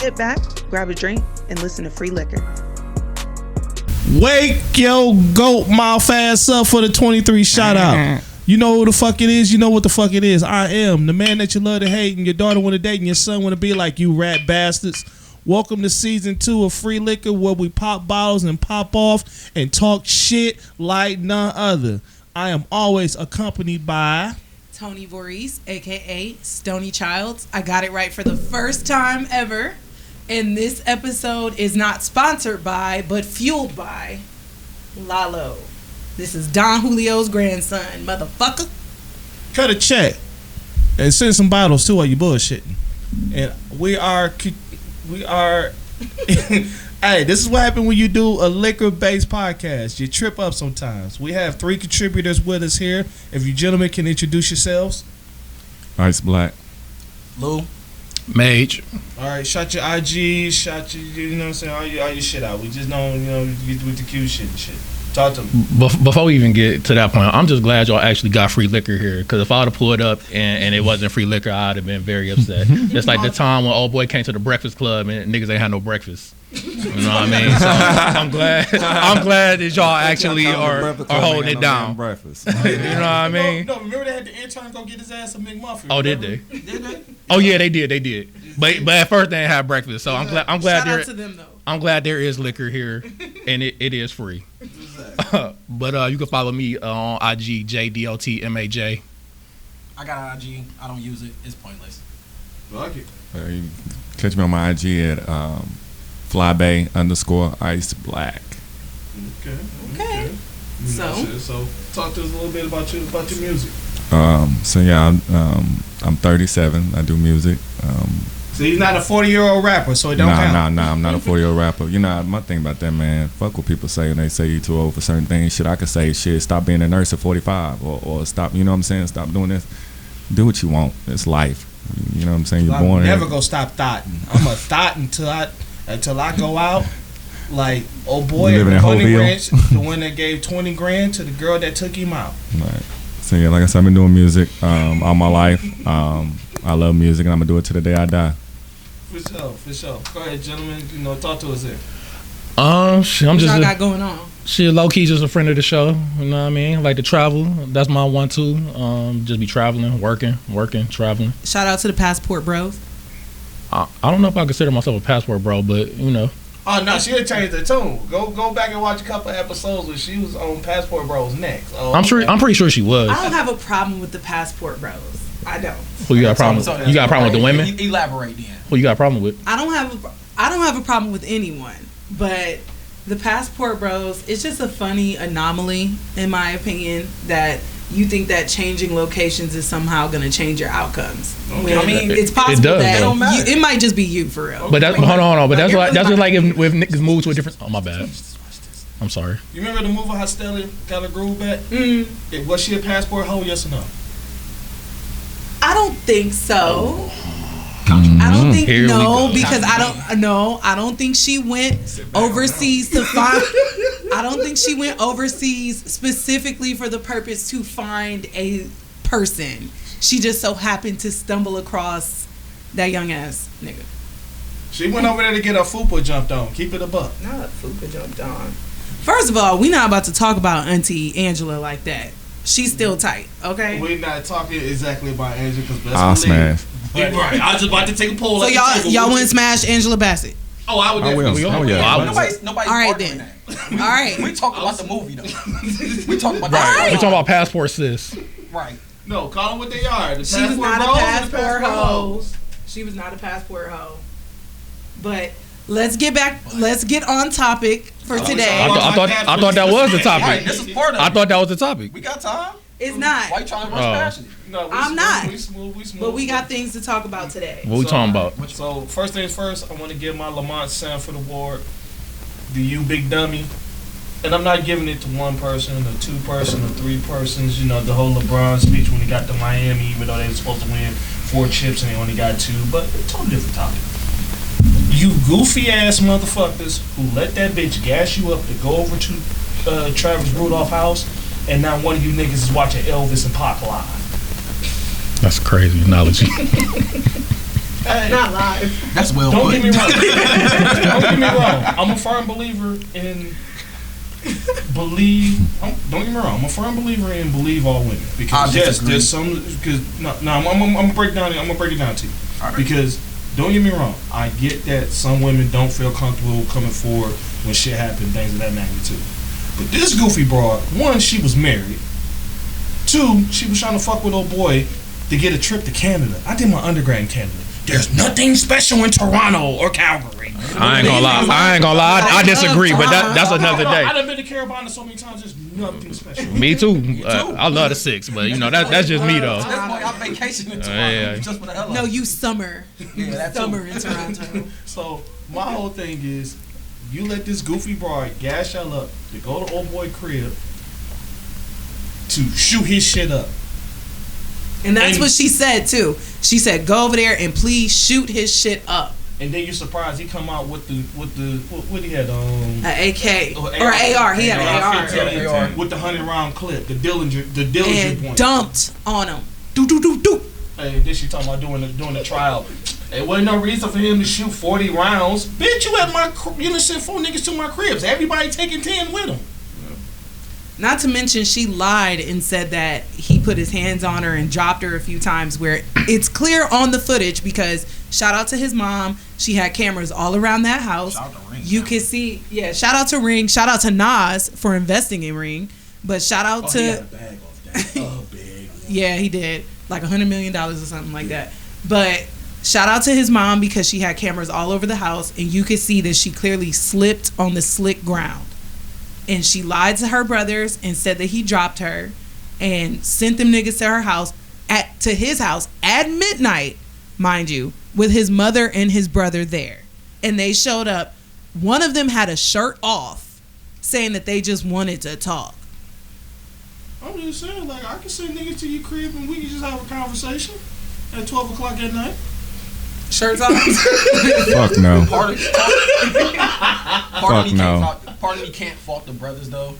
Sit back, grab a drink, and listen to FreLitqa. Wake your goat mouth ass up for the 23 shout out. You know who the fuck it is. You know what the fuck it is. I am the man that you love to hate and your daughter want to date and your son want to be like, you rat bastards. Welcome to season 2 of FreLitqa, where we pop bottles and pop off and talk shit like none other. I am always accompanied by Tony Voorhees, aka Stony Childs. I got it right for the first time ever. And this episode is not sponsored by, but fueled by Lalo. This is Don Julio's grandson, motherfucker. Cut a check and send some bottles too while you bullshitting. And we are hey, this is what happened when you do a liquor-based podcast. You trip up sometimes. We have 3 contributors with us here. If you gentlemen can introduce yourselves. Ice Black. Lou. Mage. All right, shout your IG, shout your, you know what I'm saying, all your shit out. We just don't, get with the Q shit and shit. Talk to me. Before we even get to that point, I'm just glad y'all actually got FreLitqa here. Because if I would have pulled up and it wasn't FreLitqa, I'd have been very upset. Just like the time when old boy came to the Breakfast Club and niggas ain't had no breakfast. You know what I mean? So I'm glad that y'all actually are holding it down. Breakfast. You know what I mean? No, remember they had the intern go get his ass a McMuffin. Oh, did they? Did they? Oh yeah, they did. But at first they didn't have breakfast. So I'm glad Shout out to them though. I'm glad there is liquor here, and it is free. But you can follow me on IG, JDLTMAJ. I got an IG. I don't use it. It's pointless. Like it. You can catch me on my IG at flybae_ice black. Okay. So talk to us a little bit about your music. So yeah, I'm 37. I do music. So he's not a 40-year-old rapper, so it don't count. Nah, I'm not a 40-year-old rapper. You know, my thing about that, man, fuck what people say when they say you too old for certain things. Shit, I could say, shit, stop being a nurse at 45 or stop, you know what I'm saying, stop doing this. Do what you want. It's life. You know what I'm saying? You're born. I'm never gonna stop thoughting. I'm a thought until I go out. Like, oh boy, the Honey Ranch, the one that gave 20 grand to the girl that took him out. Right. So yeah, like I said, I've been doing music all my life. I love music, and I'm gonna do it to the day I die. For sure. Go ahead, gentlemen. Talk to us here. Shit, I'm What just y'all got going on? Shit, low key, just a friend of the show. You know what I mean? I like to travel. That's my 1-2. Just be traveling, working, traveling. Shout out to the Passport Bros. I don't know if I consider myself a passport bro, but you know. Oh no, she'll change the tune. Go back and watch a couple episodes where she was on Passport Bros next. I'm pretty sure she was. I don't have a problem with the Passport Bros. I don't. Who you got a problem with? You got a problem with the women? Elaborate then. Who you got a problem with? I don't have a problem with anyone, but the Passport Bros, it's just a funny anomaly, in my opinion, that you think that changing locations is somehow going to change your outcomes. Okay. I mean, it's possible does, that it might just be you for real. But hold on. But that's just like if niggas move to a different. Oh my bad. I'm sorry. You remember the movie how Stella got her groove back? Mm. Was she a passport hoe? Yes or no? I don't think so. I don't think because I don't think she went overseas to find. I don't think she went overseas specifically for the purpose to find a person. She just so happened to stumble across that young ass nigga. She went over there to get her fupa jumped on. Keep it a buck. Not fupa jumped on. First of all, we not about to talk about Auntie Angela like that. She's still tight, okay? We're not talking exactly about Angela because I'll smash. Right. I was just about to take a poll. So y'all wouldn't smash Angela Bassett? Oh, I would definitely. Nobody's all right doing then. That. All right. We talk about the movie though. We talk about right. We talking about passport sis. Right. No, call them what they are. She was not a passport hoe. She was not a passport hoe. But let's get on topic for today. I thought that was the topic. Right, this is part of it. I thought that was the topic. We got time. It's not. Why you trying to rush past it? No, I'm not. We smooth. But we got things to talk about today. What we talking about? So first things first, I want to give my Lamont Sanford Award. The You Big Dummy. And I'm not giving it to one person or two person or three persons. You know, the whole LeBron speech when he got to Miami, even though they were supposed to win 4 chips and they only got 2. But it's a totally different topic. You goofy ass motherfuckers who let that bitch gas you up to go over to Travis Rudolph house, and now one of you niggas is watching Elvis and Pac live. That's a crazy analogy. Hey, Not live. That's well don't put. get me wrong. Don't get me wrong. I'm a firm believer in don't get me wrong. I'm a firm believer in believe all women because yes, there's some. Because I'm gonna break it down. I'm gonna break it down to you because don't get me wrong. I get that some women don't feel comfortable coming forward when shit happens, things of that magnitude. But this goofy broad, one, she was married. Two, she was trying to fuck with old boy to get a trip to Canada. I did my undergrad in Canada. There's nothing special in Toronto or Calgary. I ain't gonna lie. I disagree, but that's another day. I done been to Carolina so many times. There's nothing special. Me too. I love the 6, but you know that's just me though. That's why I vacation in Toronto just for the hell of it. No, you summer. Yeah, that's summer in Toronto. So my whole thing is, you let this goofy broad gas y'all up to go to old boy crib to shoot his shit up. And that's what she said too. She said, "Go over there and please shoot his shit up." And then you're surprised he come out with the what he had an AK or AR. He had an AR with the 100-round clip, the Dillinger and point. Dumped on him. Do. Hey, then she talking about doing the trial. There wasn't no reason for him to shoot 40 rounds. Bitch, you done sent 4 niggas to my cribs. Everybody taking 10 with him. Not to mention, she lied and said that he put his hands on her and dropped her a few times, where it's clear on the footage because shout out to his mom. She had cameras all around that house. Shout out to Ring. You can see, shout out to Ring. Shout out to Nas for investing in Ring. But shout out to. He had a bag off that. Big. Yeah, he did. Like $100 million or something like that. But shout out to his mom because she had cameras all over the house and you could see that she clearly slipped on the slick ground. And she lied to her brothers and said that he dropped her and sent them niggas to her house to his house at midnight, mind you, with his mother and his brother there. And they showed up. One of them had a shirt off, saying that they just wanted to talk. I'm just saying, like, I can send niggas to your crib and we can just have a conversation at 12 o'clock at night. Shirts off. Fuck no. Part of me can't fault the brothers though,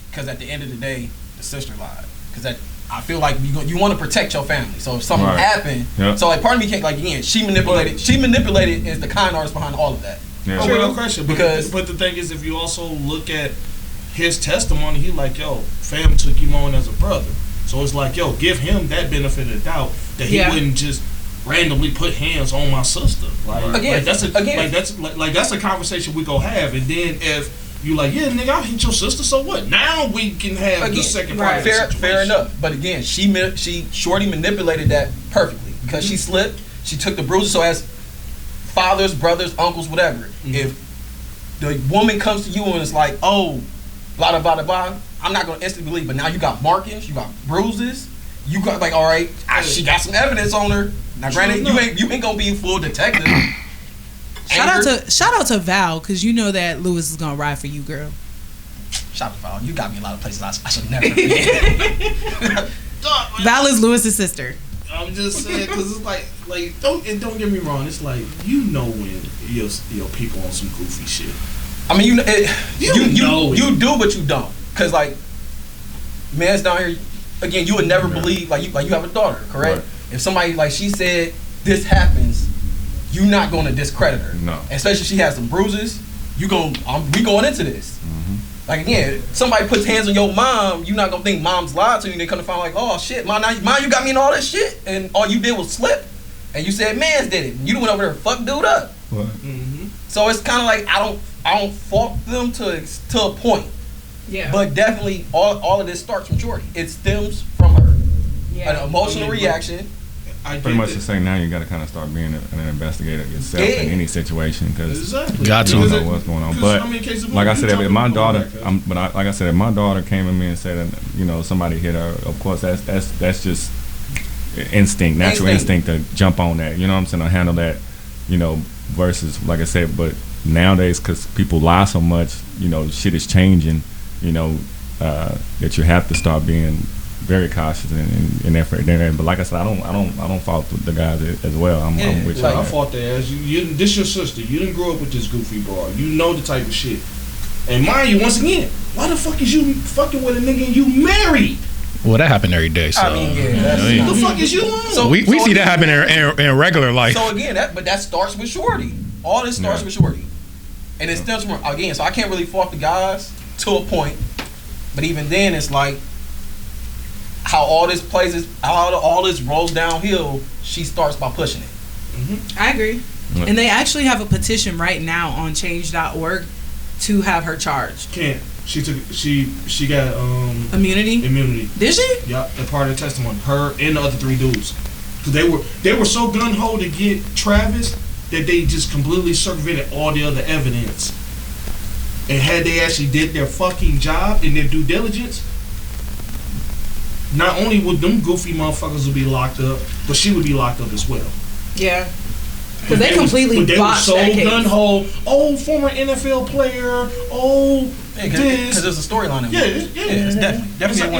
because at the end of the day, the sister lied. Because I feel like you want to protect your family. So if something happened, so like part of me can't, like, again, she manipulated is the kind artist behind all of that. Yeah. Oh, no question. But the thing is, if you also look at his testimony, he like, yo, fam took him on as a brother. So it's like, yo, give him that benefit of the doubt that he wouldn't just randomly put hands on my sister. That's a conversation we go have. And then if you like, yeah, nigga, I'll hit your sister, so what? Now we can have the second part of the situation. Fair enough. But again, Shorty manipulated that perfectly because she slipped. She took the bruises. So as fathers, brothers, uncles, whatever, if the woman comes to you and it's like, oh, blah, blah, blah, blah, I'm not going to instantly believe. But now you got markings, you got bruises. You got, like, all right, she got some evidence on her. Now, granted, you ain't gonna be a full detective. Shout out to Val, because you know that Lewis is gonna ride for you, girl. Shout out to Val. You got me a lot of places I should never forget. Val is Lewis's sister. I'm just saying, because it's like don't get me wrong. It's like, you know when your people on some goofy shit. I mean, you do, but you don't. Because, like, man's down here. Again, you would never believe, like you have a daughter, correct? Right. If somebody, like she said, this happens, you're not going to discredit her. No. Especially if she has some bruises, we going into this. Mm-hmm. Like, again, somebody puts hands on your mom, you're not going to think mom's lied to you, and they come to find like, oh shit, mom, you got me in all that shit, and all you did was slip, and you said mans did it, and you went over there and fucked dude up. What? Mm-hmm. So it's kind of like, I don't fault them to a point. Yeah. But definitely, all of this starts from Shorty. It stems from her. Yeah. An emotional reaction. Pretty much to say now you got to kind of start being an investigator yourself in any situation because you don't know what's going on. But like I said, if my daughter, if my daughter came to me and said, somebody hit her, of course that's just instinct, natural instinct to jump on that. You know what I'm saying? To handle that, versus like I said, but nowadays because people lie so much, shit is changing. That you have to start being very cautious and effort there. But like I said, I don't fault the guys as well. I'm with you. I fault that as you. This your sister. You didn't grow up with this goofy broad. You know the type of shit. And mind you, once again, why the fuck is you fucking with a nigga and you married? Well, that happened every day. So I mean, yeah. That's, What the fuck is you on? So we see that happen in regular life. So again, that starts with Shorty. All this starts with Shorty, and it stems from again. So I can't really fault the guys to a point, but even then, it's like how all this all this rolls downhill. She starts by pushing it. I agree. And they actually have a petition right now on change.org to have her charged. Can't. She got Immunity? Did she? Yep, and part of the testimony. Her and the other 3 dudes. Because they were so gun-ho to get Travis that they just completely circumvented all the other evidence. And had they actually did their fucking job and their due diligence, not only would them goofy motherfuckers would be locked up, but she would be locked up as well. Yeah. Because they completely botched that case. They were so gun-ho. Oh, former NFL player. Oh, because there's a storyline in it. Yeah, it's definitely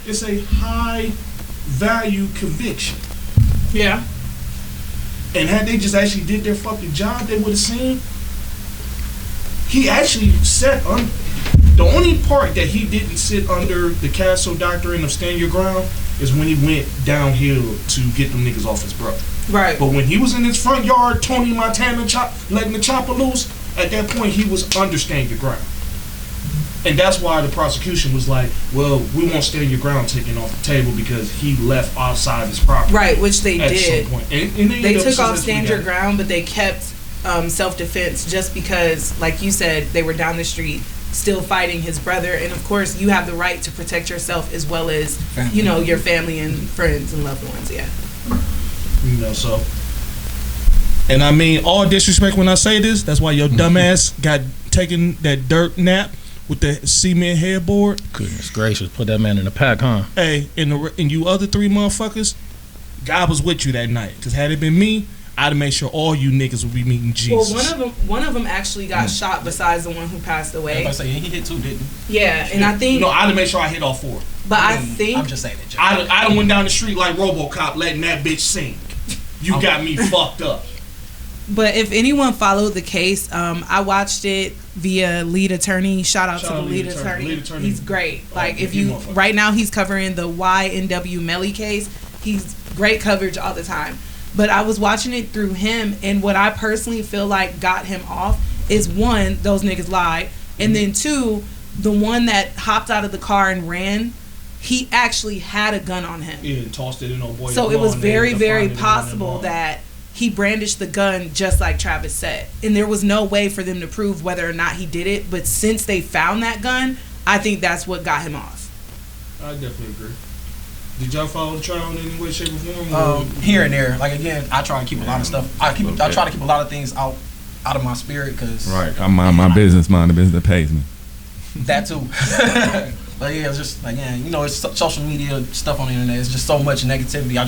it's a high value conviction. Yeah. And had they just actually did their fucking job, they would have seen. He actually sat on. The only part that he didn't sit under the castle doctrine of stand your ground is when he went downhill to get them niggas off his brother. Right. But when he was in his front yard, Tony Montana letting the chopper loose, at that point he was under stand your ground. And that's why the prosecution was like, well, we won't stand your ground taken off the table because he left outside his property. Right, which they did. Some point. And they took off stand your ground, but they kept self-defense just because, like you said, they were down the street still fighting his brother. And of course, you have the right to protect yourself as well as, you know, your family and friends and loved ones. Yeah. You know, so. And I mean, all disrespect when I say this, that's why your dumbass got taken that dirt nap with the cement headboard. Goodness gracious, put that man in the pack, huh? Hey, and you other 3 motherfuckers, God was with you that night. Because had it been me, I'd have made sure all you niggas would be meeting Jesus. Well, one of them actually got shot besides the one who passed away. I say he hit 2, didn't he? Yeah, and I think... No, I'd have made sure I hit all 4. But I think... I'm just saying that. I done went down the street like RoboCop letting that bitch sink. You got me fucked up. But if anyone followed the case, I watched it via lead attorney. Shout out to the lead attorney. He's great. Like if you right now he's covering the YNW Melly case. He's great coverage all the time. But I was watching it through him, and what I personally feel like got him off is 1, those niggas lied, and then 2, the one that hopped out of the car and ran, he actually had a gun on him. Yeah, tossed it in old boy. So it was very, very possible that he brandished the gun just like Travis said. And there was no way for them to prove whether or not he did it. But since they found that gun, I think that's what got him off. I definitely agree. Did y'all follow the trial in any way, shape, or form? Here and there. Like again, I try to keep a lot of stuff. I try to keep a lot of things out of my spirit because. Right, I mind my business, mind the business that pays me. That too. But yeah, it's just like, yeah, you know, it's social media stuff on the internet. It's just so much negativity.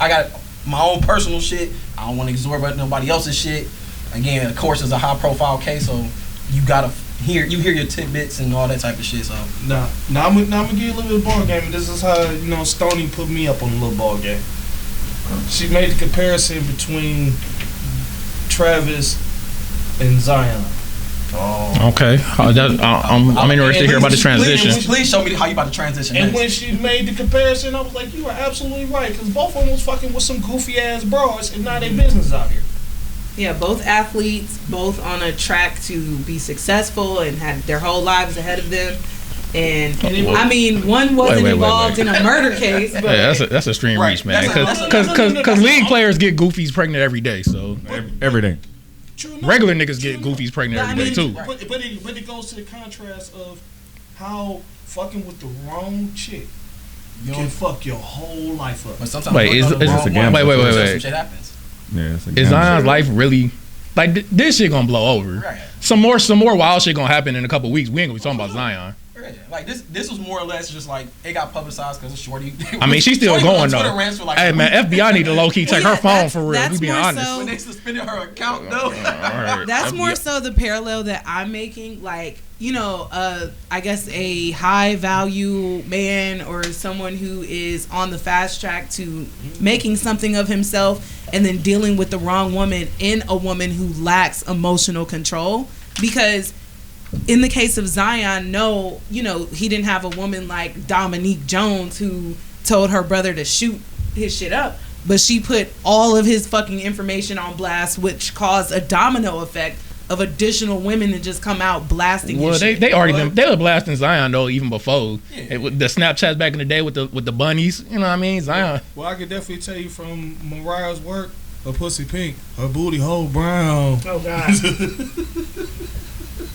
I got my own personal shit. I don't want to exorbitate nobody else's shit. Again, of course, it's a high profile case, so you gotta hear your tidbits and all that type of shit. So now I'm gonna give you a little bit of ball game. And this is how, you know, Stoney put me up on a little ball game. She made the comparison between Travis and Zion. Oh. Okay. I'm interested to hear about the transition. Please show me how you about to transition. And when she made the comparison, I was like, you are absolutely right. Because both of them was fucking with some goofy ass broads, and now they business out here. Yeah, both athletes, both on a track to be successful and had their whole lives ahead of them. And I mean, one wasn't involved in a murder case. But yeah, that's a stream reach, man. Because league players get goofies pregnant every day. So every day. Regular niggas get goofies pregnant every day too. But it goes to the contrast of how fucking with the wrong chick can fuck your whole life up. But sometimes wait. Shit happens. Yeah, is Zion's life really like this shit gonna blow over? Right. Some more wild shit gonna happen in a couple weeks. We ain't gonna be talking about Zion. Like this was more or less just like it got publicized because of Shorty. I mean, she's still going though. Like, hey man, FBI need to low key take her phone for real. We being honest. When they suspended her account though. That's more so the parallel that I'm making. Like, you know, I guess a high value man or someone who is on the fast track to making something of himself and then dealing with the wrong woman in a woman who lacks emotional control. Because in the case of Zion, no, you know, he didn't have a woman like Dominique Jones who told her brother to shoot his shit up, but she put all of his fucking information on blast, which caused a domino effect of additional women to just come out blasting his shit. They were blasting Zion though even before. With the Snapchats back in the day with the bunnies, you know what I mean? Zion. Well, I can definitely tell you from Mariah's work, her pussy pink, her booty hole brown. Oh God.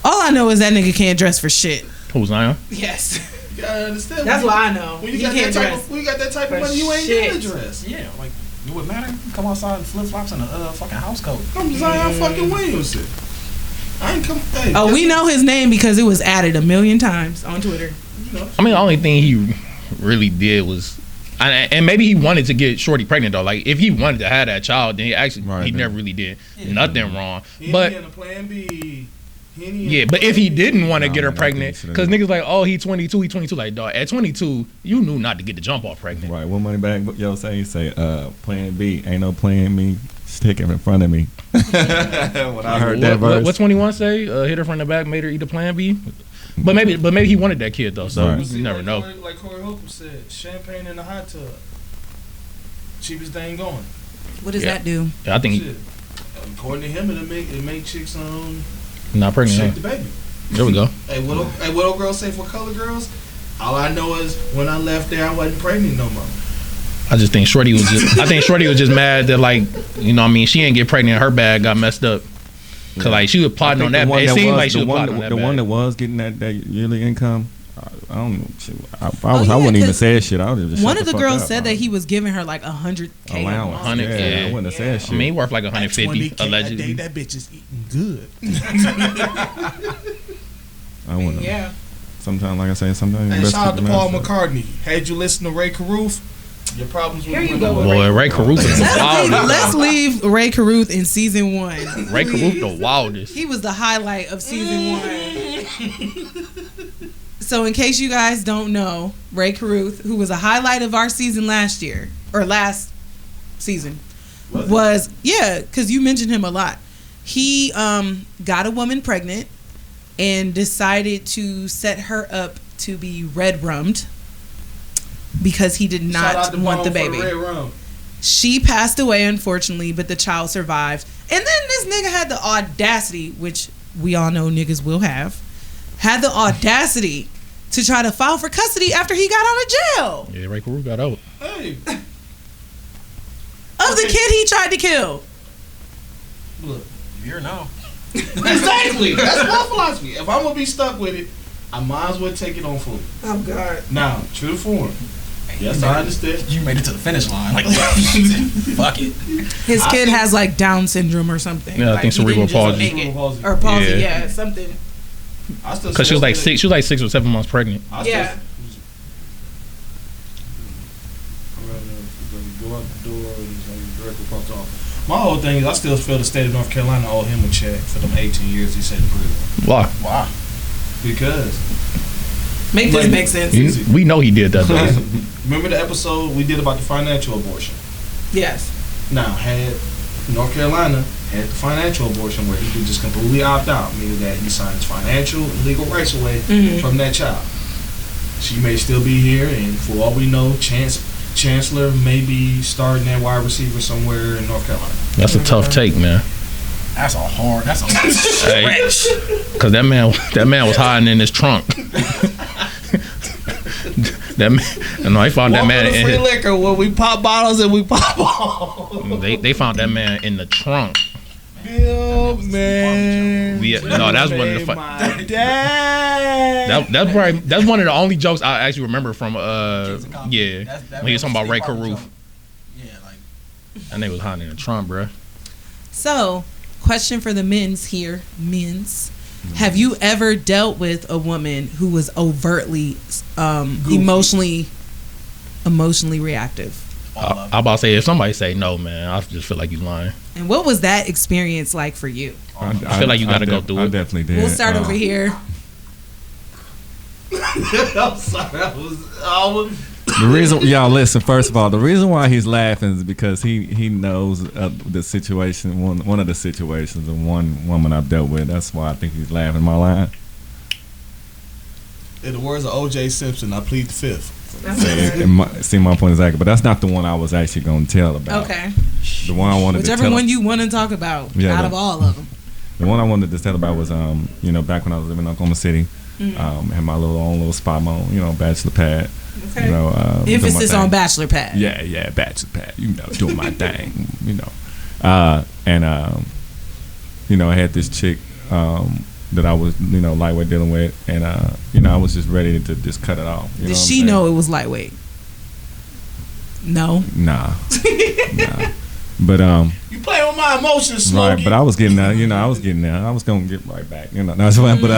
All I know is that nigga can't dress for shit. Who, Zion? Yes. You gotta understand. That's what I know. When you got that type of money, you ain't gonna dress. Yeah, like it would matter. You come outside in flip flops and a fucking house coat. I'm Zion fucking Williamson. I ain't come. Hey, oh, we know his name because it was added 1 million times on Twitter. You know. I mean, the only thing he really did was, and maybe he wanted to get Shorty pregnant though. Like if he wanted to have that child, then he never really did nothing wrong. But a plan B. Yeah, but if he didn't want to get her pregnant, because niggas like, oh, he 22, like, dog, at 22, you knew not to get the jump off pregnant. Right, what money bag yo say? He say, plan B, ain't no plan me, stick him in front of me. When I heard that verse. What 21 say? Hit her from the back, made her eat a plan B? But maybe he wanted that kid, though, so right. you never know. Like Corey Holcomb said, champagne in the hot tub. Cheapest thing going. What does that do? Yeah, I think... According to him, it make chicks not pregnant. shake the baby. There we go. Hey, what old girls say for color girls? All I know is when I left there, I wasn't pregnant no more. I just think Shorty was just mad that, like, you know what I mean, she didn't get pregnant, her bag got messed up. Cause like she was plotting on that. It seemed like she was plotting on that. The one that was getting that yearly income, I don't know. I wouldn't even say shit. I would just. One of the girls said that he was giving her like 100K allowance. 100K. Yeah, I wouldn't have said shit. I mean, he worth like 150 allegedly. That bitch is eating good. I wouldn't. Yeah. Sometimes, like I say, sometimes. Hey, shout out to Paul McCartney. Had you listened to Ray Caruth, your problems would be go. Boy, Ray Caruth is the wildest. Let's leave Ray Caruth in season 1. Ray Caruth the wildest. He was the highlight of season 1. So in case you guys don't know, Ray Caruth, who was a highlight of our season last season, was because you mentioned him a lot. He got a woman pregnant and decided to set her up to be red rummed because he did not want the baby. She passed away, unfortunately, but the child survived. And then this nigga had the audacity, which we all know niggas will have, had the audacity to try to file for custody after he got out of jail. Yeah, Ray Caruth got out. Hey. Of the kid he tried to kill. Look, Here now. exactly. That's my philosophy. If I'm gonna be stuck with it, I might as well take it on fully. Oh God. Now, true to form. Yes, I understand. You made it to the finish line. Like, fuck it. His kid has like Down syndrome or something. Yeah, I think cerebral palsy. Or palsy, yeah, something. Because she was like 6 or 7 months pregnant. Yeah. Go out the door and directly across off. My whole thing is I still feel the state of North Carolina owed him a check for them 18 years he said in prison. Why? Because. Make this make sense. We know he did that though. Remember the episode we did about the financial abortion? Yes. Now, had North Carolina had the financial abortion where he could just completely opt out, meaning that he signed his financial and legal rights away from that child. She may still be here, and for all we know, Chancellor may be starting at wide receiver somewhere in North Carolina. That's a tough take, man. That's a stretch. Because that man was hiding in his trunk. That man, no, I found that man in his FreLitqa where we pop bottles and we pop balls. They found that man in the trunk. Yo, man. Yeah, no, that's one of the my dad. that's one of the only jokes I actually remember from That when he was talking about Ray Caruth. Yeah, like And they was hiding in the trunk, bruh. So, question for the men's here. Have you ever dealt with a woman who was overtly emotionally reactive? I'm about to say, if somebody say no, man, I just feel like you lying. And what was that experience like for you? I feel like you got to go through it. I definitely did. We'll start over here. I'm sorry. The reason, y'all listen. First of all, the reason why he's laughing is because he knows the situation, one of the situations of one woman I've dealt with. That's why I think he's laughing. My line. In the words of O.J. Simpson, I plead the fifth. See, my point exactly, but that's not the one I was actually going to tell about. Okay. The one I wanted Whichever to tell. one you want to talk about out of all of them. The one I wanted to tell about was, back when I was living in Oklahoma City, had my own little spot, my own, bachelor pad. Okay. Emphasis on bachelor pad. Yeah, bachelor pad. Doing my thing. I had this chick that I was, lightweight dealing with, and I was just ready to just cut it off. Did she know it was lightweight? No. Nah. But you play on my emotions, Smokey. Right, but I was getting that, I was getting there. I was gonna get right back, That's fine, but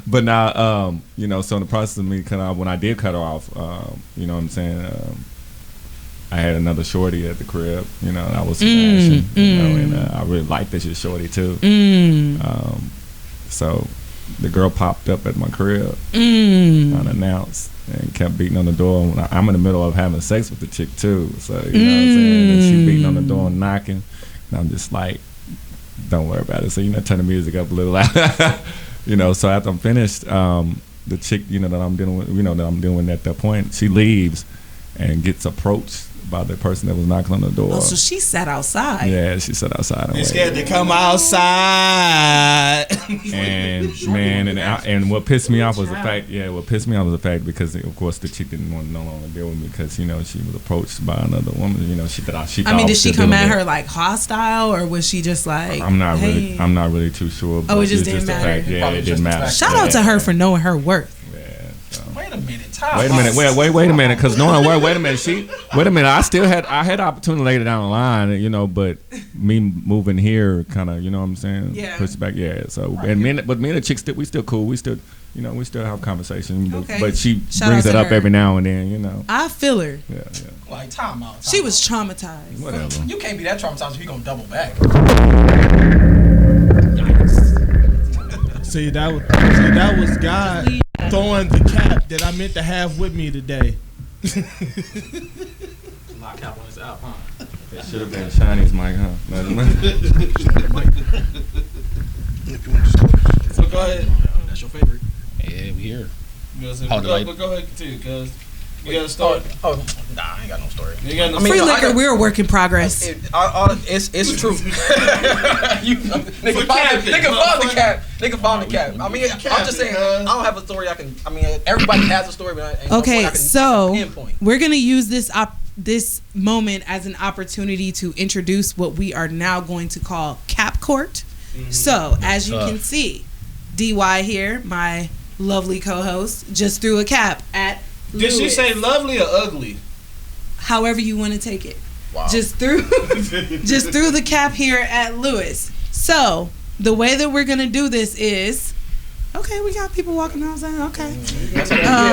but now, so in the process of me cut off, when I did cut her off, I had another shorty at the crib, and I was smashing, and I really liked this shorty too. So the girl popped up at my crib unannounced and kept beating on the door. I'm in the middle of having sex with the chick too, so you know what I'm saying. And she beating on the door and knocking, and I'm just like, don't worry about it. So turn the music up a little loud, So after I'm finished, the chick that I'm dealing with, that I'm dealing with at that point, she leaves and gets approached by the person that was knocking on the door. Oh, so she sat outside. Yeah, she sat outside. They scared to come outside. And man, and what pissed me off was the fact. Yeah, what pissed me off was the fact because of course the chick didn't want to no longer deal with me because she was approached by another woman. She thought I mean, did she come at her like hostile or was she just like? I'm not really too sure. Oh, it just didn't matter. Yeah, it didn't matter. Shout out to her for knowing her worth. Wait a minute. Wait a minute. Wait a minute. Because knowing wait a minute. Wait a minute. I had opportunity later down the line, but me moving here kind of, what I'm saying? Yeah. Pushed back. Yeah. So me and the chick we still cool. We still, we still have conversation. Okay. But she Shout brings out it to up her. every now and then, I feel her. Yeah. Like time out. She was traumatized. Whatever. You can't be that traumatized if you gonna double back. See, that was God throwing the cap that I meant to have with me today. My cap on his out, huh? It should have been Shiny's mic, huh? So go ahead. That's your favorite. Yeah, we here. Go ahead, continue, cuz. You got a story? Nah, I ain't got no story. You got no FreLitqa, we're a work in progress. It's true. Nigga found the cap. Nigga found the cap. I mean, I'm just saying, I don't have a story everybody has a story, but Okay, so pinpoint. we're going to use this moment as an opportunity to introduce what we are now going to call Cap Court. So, as you can see, DY here, my lovely co-host, just threw a cap at Did she say lovely or ugly? However you want to take it. Wow. Just threw the cap here at Lewis. So the way that we're gonna do this is, okay, we got people walking outside. Okay,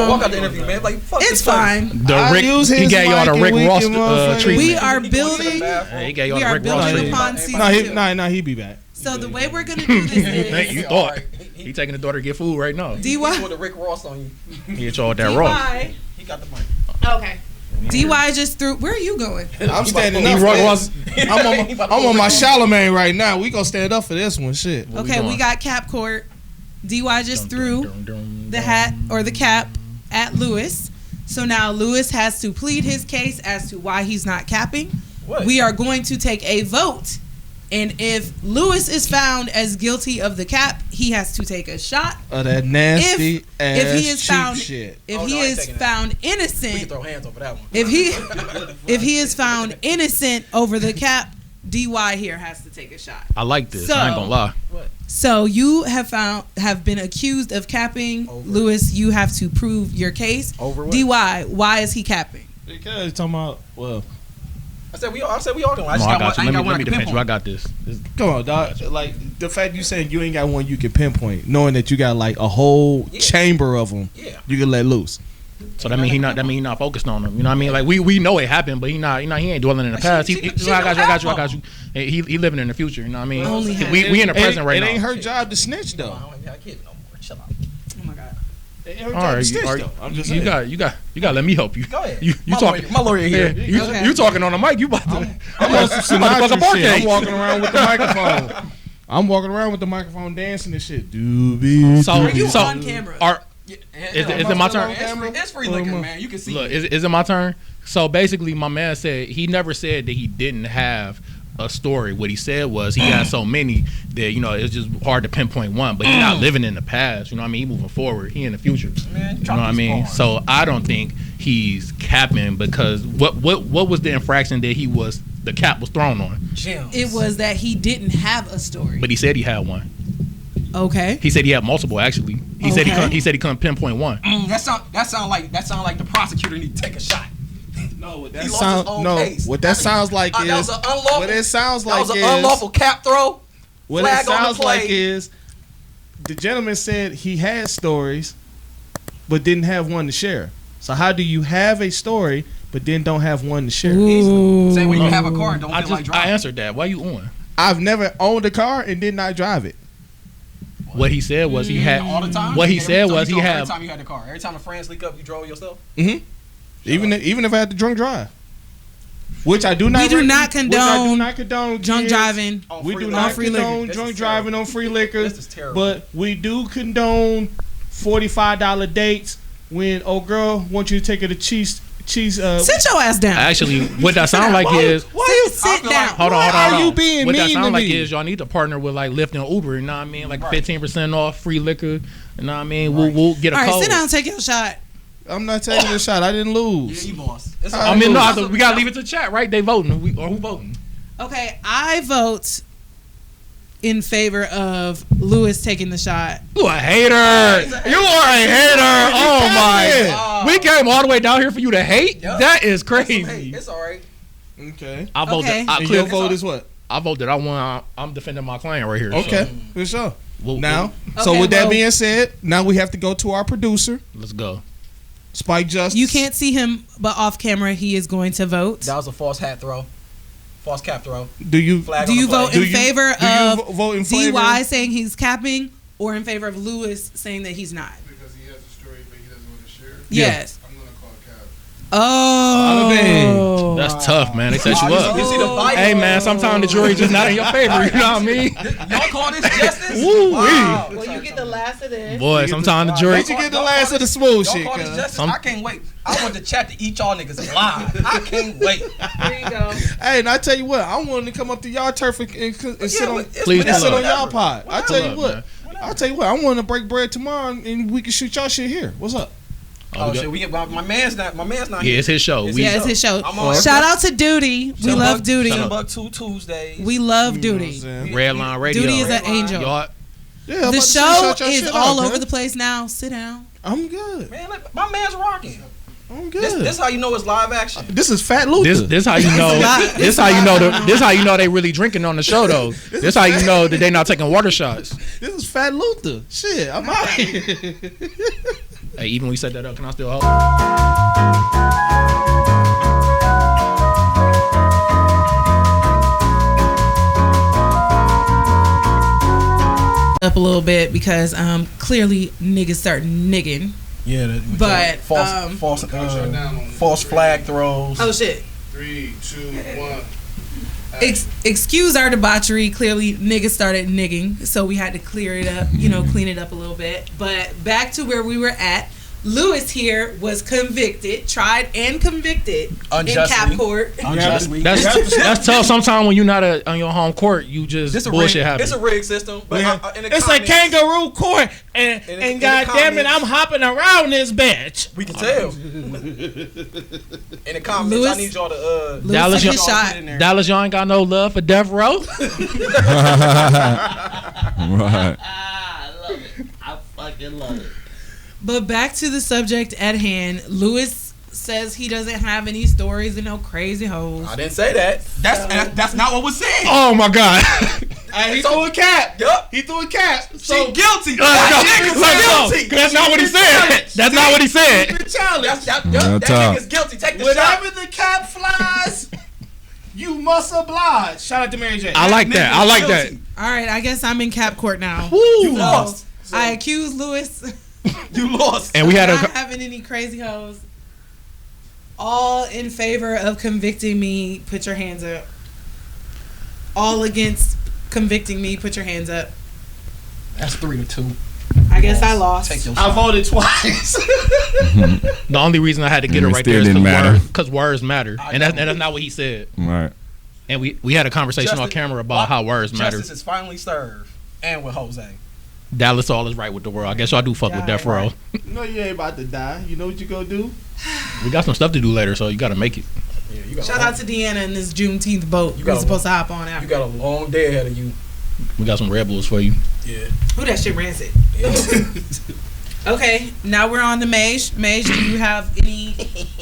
walk out the interview, man. Like, fuck it's fine. He gave y'all the Rick Ross treatment. We are building. He gave y'all We the are Rick Ross building treatment. upon season 2. He be back. So the way we're gonna do this is, You thought he taking the daughter to get food right now. He put the Rick Ross on you. He hit y'all with that Ross. DY. He got the mic. Okay. DY just threw. Where are you going? I'm standing up. I'm on my Charlemagne right now. We gonna stand up for this one. Shit. Okay, we got Cap Court. DY just threw the hat or the cap at Lewis. So now Lewis has to plead his case as to why he's not capping. What? We are going to take a vote. And if Lewis is found as guilty of the cap, he has to take a shot. Of that nasty ass if he is cheap found, shit. if Oh, he no, I ain't is taking found We can innocent, throw hands over that one. if he is found innocent over the cap, DY here has to take a shot. I like this. I ain't gonna lie. So you have been accused of capping. Over. Lewis, you have to prove your case. Over what? DY, why is he capping? Because talking about, well, I said we all doing. I No, just I got got one. you. I ain't got Let one me I can defend you. I pinpoint. got this. come on, dog. Like the fact you saying you ain't got one you can pinpoint, knowing that you got like a whole chamber of them, Yeah. you can let loose. So that mean he not focused on them. You know what I mean? Like we know it happened, but he ain't dwelling in the past. she I got don't you. He living in the future. You know what I mean? Only We in the present right It now. ain't her job to snitch though. I don't got kids no more. Shut up. Oh my God. It ain't her All job to right, snitch though. I'm just you saying. got let me help you. Go ahead. You My talking? lawyer here. You talking on the mic? You about to? I'm on some motherfucking Sinatra shit. parquet. I'm walking around with the microphone. I'm walking around with the microphone dancing and shit. Doobie. So Are you on camera? Yeah, Is it my turn? It's FreLitqa, man. You can see. Look, it. is it my turn? So basically, my man said he never said that he didn't have a story. What he said was he got so many that it's just hard to pinpoint one. But he's not living in the past. You know what I mean? He moving forward. He in the future. Man, you know what I mean? bars. So I don't think he's capping because what was the infraction that the cap was thrown on? Gems. It was that he didn't have a story. But he said he had one. Okay. He said he had multiple. Actually, he said he couldn't pinpoint one. That sound like the prosecutor need to take a shot. No, what He that lost sounds his own no. case. What that sounds like that was is an unlawful. what it sounds That like was an is unlawful cap throw. what flag it on the sounds like play. is the gentleman said he had stories, but didn't have one to share. So how do you have a story but then don't have one to share? Easily. Say when you have a car and don't feel like I driving. answered that. Why you on? I've never owned a car and did not drive it. What he said was he had all the time. What he Every said time was you he drove, had. every time you had the car. Every time the friends leak up, you drove yourself. Even if I had to drunk drive, which I do not. We do not which I do condone not condone drunk kids. driving. We do on not free condone liquor. drunk This is driving on free liquor. This is terrible. But we do condone $45 dates when old girl wants you to take her to cheese. Sit your ass down. Actually, what that sound like is. Why you sit feel down. like- Hold on. Are you being what that mean sound to like me? is y'all need to partner with like Lyft and Uber. You know what I mean? Like Right. 15% off free liquor. You know what I mean? We'll get a All right, code. sit down and take your shot. I'm not taking a shot. I didn't Yeah, lose. you lost. It's I all I mean, right. no, we gotta leave it to chat, right? They voting, or who voting? Okay, I vote in favor of Lewis taking the shot. You a hater. You are a hater. Oh my. We came all the way down here for you to hate. Yup. That is Hey, crazy. it's all right. Okay. I voted. Okay. I And clear your vote is what? I voted. I won. I'm defending my client right here. Okay, So for sure. we'll- Now, Okay, so with that well- being said, now we have to go to our producer, let's go. Spike Justice. You can't see him, but off camera, he is going to vote. That was a false hat throw. False cap throw. Do you Flag Do on you the play. vote in favor do you of vote in favor? DY saying he's capping, or in favor of Lewis saying that he's not? Because he has a story, but he doesn't want to share. Yes. I'm gonna call Cap. Oh. That's tough, man. They set you You up. see the bite? Hey, man. Sometimes the jury just not in your favor. You know what I mean? Y'all call this justice? Woo-wee. Wow. Well, you get the last of this. Boy, sometimes the jury. Did you get the last of the smooth Y'all shit? call this cuz? justice? I can't wait. I want the chat to eat y'all niggas alive. I can't wait. There you go. Hey, and I tell you what, I wanted to come up to y'all turf and sit on Please and sit pull on up. y'all pod. I tell you up, what, man. I tell you what, I want to break bread tomorrow and we can shoot y'all shit here. What's up? Oh shit, we get my man's not Yeah, here. it's his show. It's We, Yeah, it's his show. I'm on- Shout out to Duty. We love Duty. $7 Tuesdays. We love You know what I'm Duty. saying? Red Line Radio. Duty is Red an Line. angel. Y'all, Yeah, I'm The about to say, show shout y'all is shit all out, over cuz. the place now. Sit down. I'm good. Man, my man's rocking. I'm This good. how you know it's live action. This is Fat Luther. this how you know. This how you know. This how you know they really drinking on the show though. This how you know that they not taking water shots. This is Fat Luther. Shit, I'm out here. Hey, even when you set that up, can I still hold? Up a little bit because clearly niggas start nigging. Yeah, But, false flag throws. Oh shit. 3, 2, 1. Excuse our debauchery. Clearly niggas started nigging, so we had to clear it up, clean it up a little bit. But back to where we were at. Lewis here was tried and convicted Unjustly. in cap court. Unjustly. That's tough. Sometimes when you're not on your home court, you just This a bullshit rig, happens. It's a rigged system. But in the It's a comments, kangaroo court, and in the goddamn it, comments- I'm hopping around this bitch. We can tell. In the comments, Lewis- I need y'all to Lewis Dallas took Young- his shot. put it in there. Dallas, y'all ain't got no love for Death Row. Right. I love it. I fucking love it. But back to the subject at hand. Lewis says he doesn't have any stories and no crazy hoes. I didn't say that. That's not what was said. Oh my God. He threw a cap. Yup. He threw a cap. She guilty. No, Guilty. that's not what he said. That's not what he said. The challenge. That Real tough. nigga's guilty. Take the Whenever shot. the cap flies, you must oblige. Shout out to Mary J. I like that. I like that. Guilty. All right, I guess I'm in cap court now. You lost. I accuse Lewis You lost. And we had not a. having any crazy hoes. All in favor of convicting me, put your hands up. All against convicting me, put your hands up. That's 3-2. I guess I lost. Take your I shot. voted twice. The only reason I had to get And it it right still there is didn't matter. because words matter, and that's not what he said. Right. And we had a conversation on Justice- camera about how words matter. Justice is finally served, and with Jose. Dallas all is right with the world. I guess y'all do fuck with Death Row. No, you ain't about to die. You know what you gonna do? We got some stuff to do later, so you got to make it. Yeah, you got Shout out to Deanna and this Juneteenth boat. You We're got a- supposed to hop on You after. got a long day ahead of you. We got some Red Bulls for you. Yeah. Who that shit rancid? Yeah. Okay, now we're on to Mage. Mage, do you have any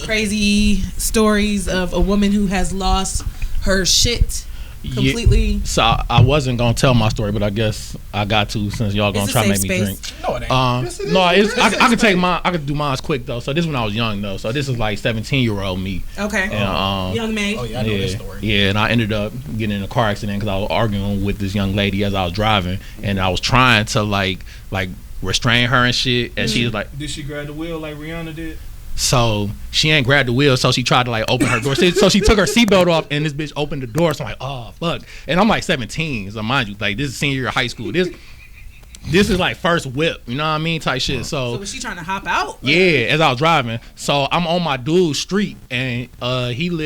crazy stories of a woman who has lost her shit completely? So I wasn't gonna tell my story, but I guess I got to since y'all gonna It's a try to make safe me space. drink. No, it ain't. No, it's I could take mine. I could do mine quick though. So this is when I was young though. So this is like 17-year-old me. Okay. And, Young Mage. Oh yeah, I know this story. Yeah, and I ended up getting in a car accident because I was arguing with this young lady as I was driving, and I was trying to like restrain her and shit, and she was like, Did she grab the wheel like Rihanna did? so she ain't grabbed the wheel, so she tried to like open her door. So she took her seatbelt off, and this bitch opened the door. So I'm like, oh fuck, and I'm like 17, so mind you, like this is senior year of high school. This is like first whip, you know what I mean, type shit. So So was she trying to hop out? yeah, as I was driving, so I'm on my dude's street, and he lived